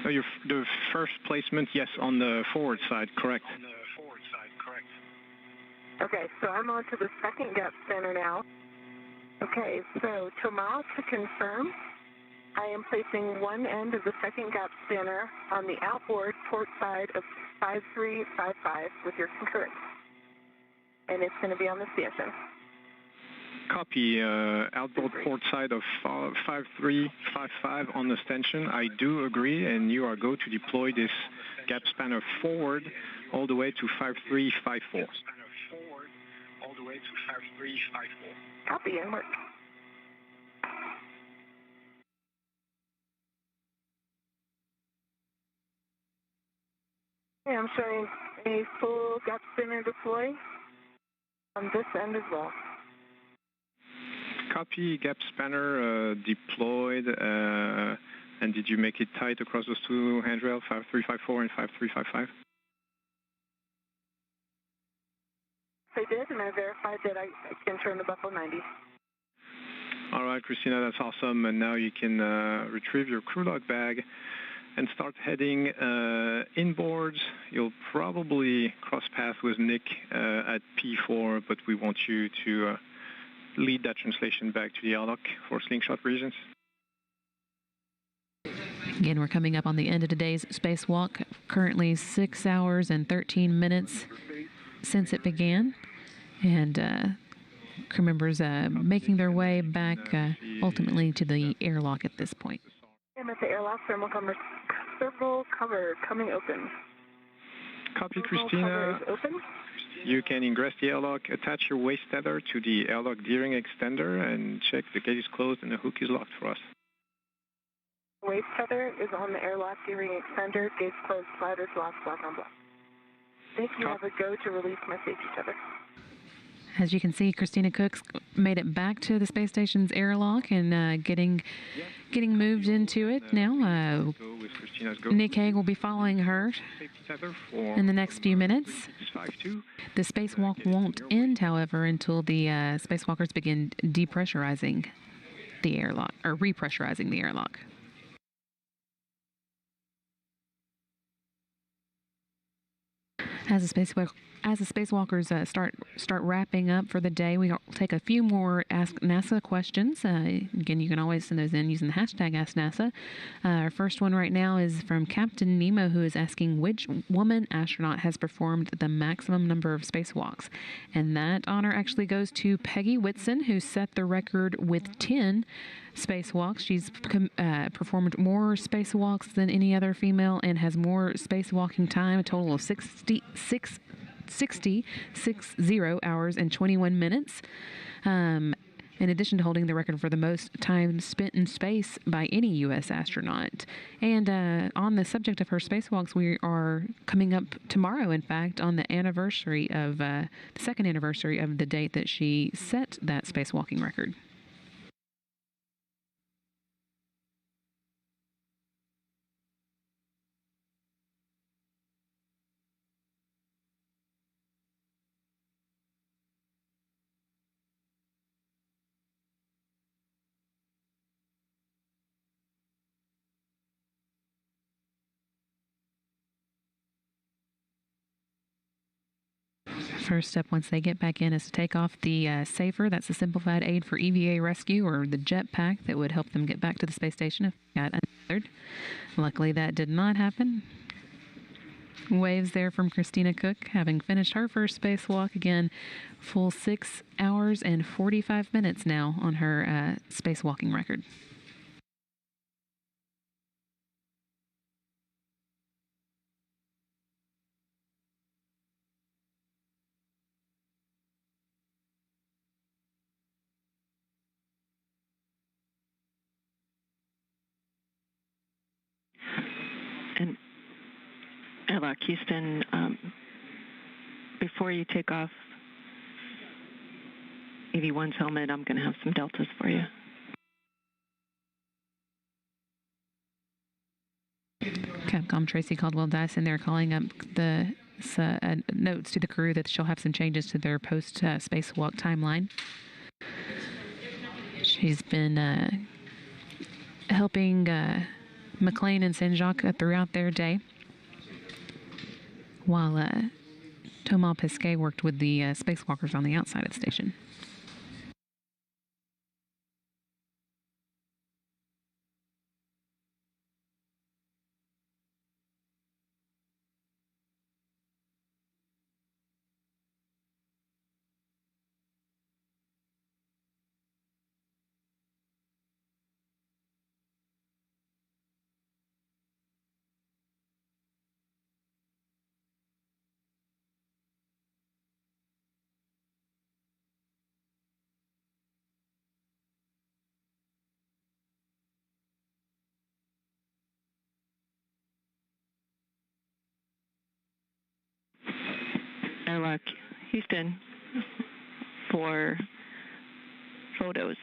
Speaker 4: So the first placement, yes, on the forward side, correct.
Speaker 1: Okay, so I'm on to the second gap spanner now. Okay, so Tomas, to confirm, I am placing one end of the second gap spanner on the outboard port side of 5355 with your concurrence. And it's going to be on the stanchion.
Speaker 4: Copy, outboard port side of 5355 on the stanchion. I do agree, and you are go to deploy this gap spanner forward all the way to 5354.
Speaker 1: Copy, and work. Okay, I'm showing a full gap spinner deploy on this end as well.
Speaker 4: Copy, gap spanner deployed, and did you make it tight across those two handrails, 5354 and 5355?
Speaker 1: I did, and I verified that I can turn the buckle 90.
Speaker 4: All right, Christina, that's awesome. And now you can retrieve your crew log bag and start heading inboards. You'll probably cross paths with Nick at P4, but we want you to lead that translation back to the airlock for slingshot reasons.
Speaker 2: Again, we're coming up on the end of today's spacewalk. Currently 6 hours and 13 minutes since it began. And crew members making their way back ultimately to the airlock at this point.
Speaker 1: I'm at the airlock, thermal cover coming open.
Speaker 4: Copy, Christina.
Speaker 1: Open.
Speaker 4: You can ingress the airlock, attach your waist tether to the airlock gearing extender, and check the gate is closed and the hook is locked for us.
Speaker 1: Waist tether is on the airlock gearing extender, gates closed, sliders locked, black on black. Thank you. Have a go to release my safety tether.
Speaker 2: As you can see, Christina Koch made it back to the space station's airlock and getting moved into it now. Nick Hague will be following her in the next few minutes. The spacewalk won't end, however, until the spacewalkers begin depressurizing the airlock, or repressurizing the airlock. As the spacewalkers start wrapping up for the day, we'll take a few more Ask NASA questions. Again, you can always send those in using the hashtag AskNASA. Our first one right now is from Captain Nemo, who is asking which woman astronaut has performed the maximum number of spacewalks. And that honor actually goes to Peggy Whitson, who set the record with 10 spacewalks. She's performed more spacewalks than any other female and has more spacewalking time, a total of 60 hours and 21 minutes. in addition to holding the record for the most time spent in space by any U.S. astronaut. And on the subject of her spacewalks, we are coming up tomorrow, in fact, on the anniversary of the second anniversary of the date that she set that spacewalking record. First step once they get back in is to take off the SAFER. That's the Simplified Aid for EVA Rescue, or the jetpack that would help them get back to the space station if they got untethered. Luckily, that did not happen. Waves there from Christina Koch, having finished her first spacewalk. Again, full 6 hours and 45 minutes now on her spacewalking record.
Speaker 5: And Airlock Houston, before you take off EV1's helmet, I'm going to have some deltas for you.
Speaker 2: Capcom Tracy Caldwell-Dyson, they're calling up the notes to the crew that she'll have some changes to their post-spacewalk timeline. She's been helping McLean and Saint-Jacques throughout their day, while Thomas Pesquet worked with the spacewalkers on the outside of the station.
Speaker 5: Airlock Houston for photos.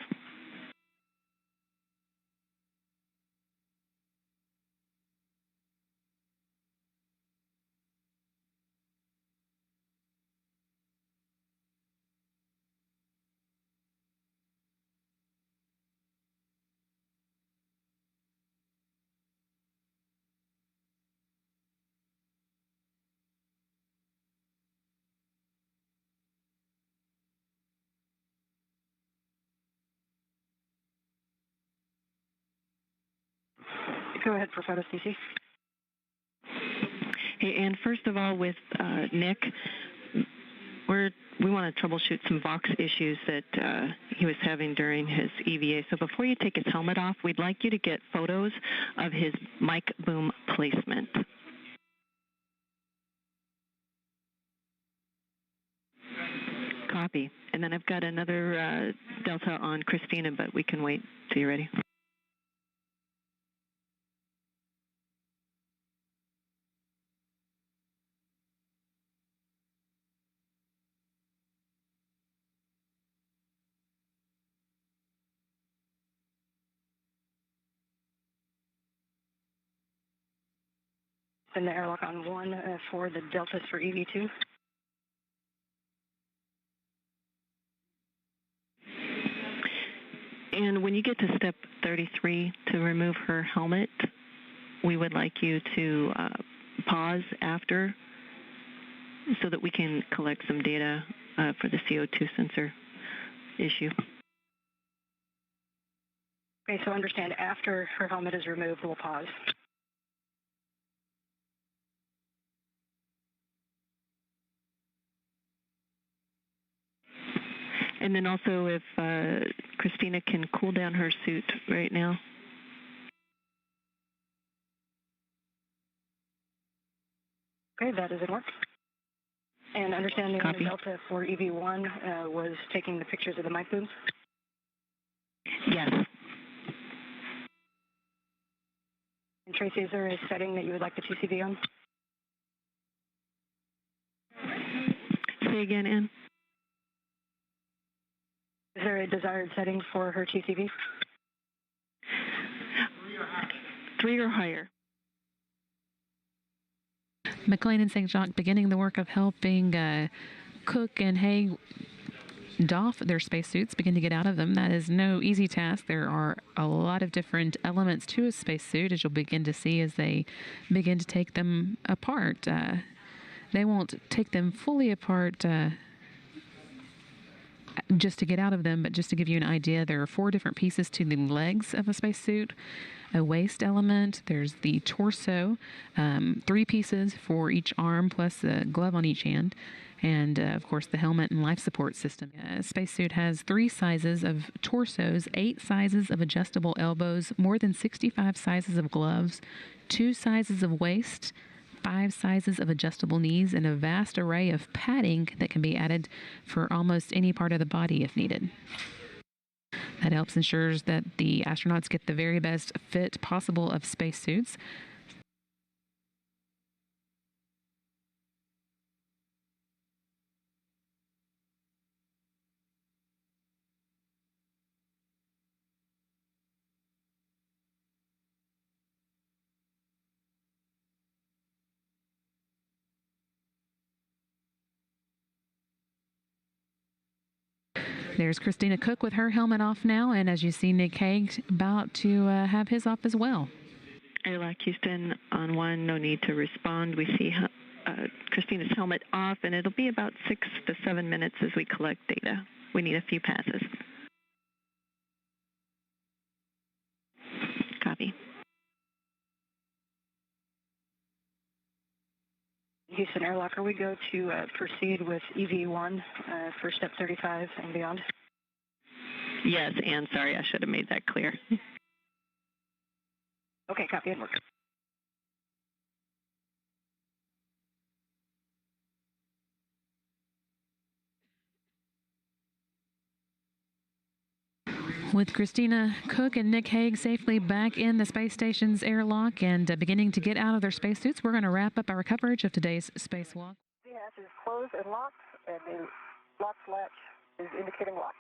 Speaker 1: Go ahead for photos, CC.
Speaker 5: Hey, and first of all, with Nick, we want to troubleshoot some Vox issues that he was having during his EVA. So before you take his helmet off, we'd like you to get photos of his mic boom placement. Copy. And then I've got another delta on Christina, but we can wait till you're ready.
Speaker 1: Send the airlock on 1 for the deltas for EV2.
Speaker 5: And when you get to step 33 to remove her helmet, we would like you to pause after so that we can collect some data for the CO2 sensor issue.
Speaker 1: Okay, so understand after her helmet is removed, we'll pause.
Speaker 5: And then also if Christina can cool down her suit right now.
Speaker 1: Okay, that is in work. And understanding
Speaker 5: Copy.
Speaker 1: the delta for EV1 was taking the pictures of the mic booms.
Speaker 5: Yes.
Speaker 6: And Tracy, is there a setting that you would like the TCV on?
Speaker 5: Say again, Ann.
Speaker 6: Is there a desired setting for her TCV?
Speaker 5: 3 or higher.
Speaker 2: McLean and St. Jacques beginning the work of helping Cook and Hague doff their spacesuits, begin to get out of them. That is no easy task. There are a lot of different elements to a spacesuit, as you'll begin to see as they begin to take them apart. They won't take them fully apart just to get out of them, but just to give you an idea, there are 4 different pieces to the legs of a spacesuit. A waist element, there's the torso, 3 pieces for each arm, plus a glove on each hand, and of course the helmet and life support system. A spacesuit has 3 sizes of torsos, 8 sizes of adjustable elbows, more than 65 sizes of gloves, 2 sizes of waist, 5 sizes of adjustable knees, and a vast array of padding that can be added for almost any part of the body if needed. That helps ensures that the astronauts get the very best fit possible of spacesuits. There's Christina Koch with her helmet off now, and as you see, Nick Hague about to have his off as well.
Speaker 5: Airlock Houston on 1, no need to respond. We see Christina's helmet off, and it'll be about 6 to 7 minutes as we collect data. We need a few passes. Copy.
Speaker 6: Houston Airlocker, we go to proceed with EV1 for step 35 and beyond.
Speaker 5: Yes, Ann, sorry, I should have made that clear.
Speaker 6: Okay, copy.
Speaker 2: With Christina Koch and Nick Hague safely back in the space station's airlock and beginning to get out of their spacesuits, we're going to wrap up our coverage of today's spacewalk.
Speaker 1: The hatch is closed and locked, and the lock latch is indicating locked.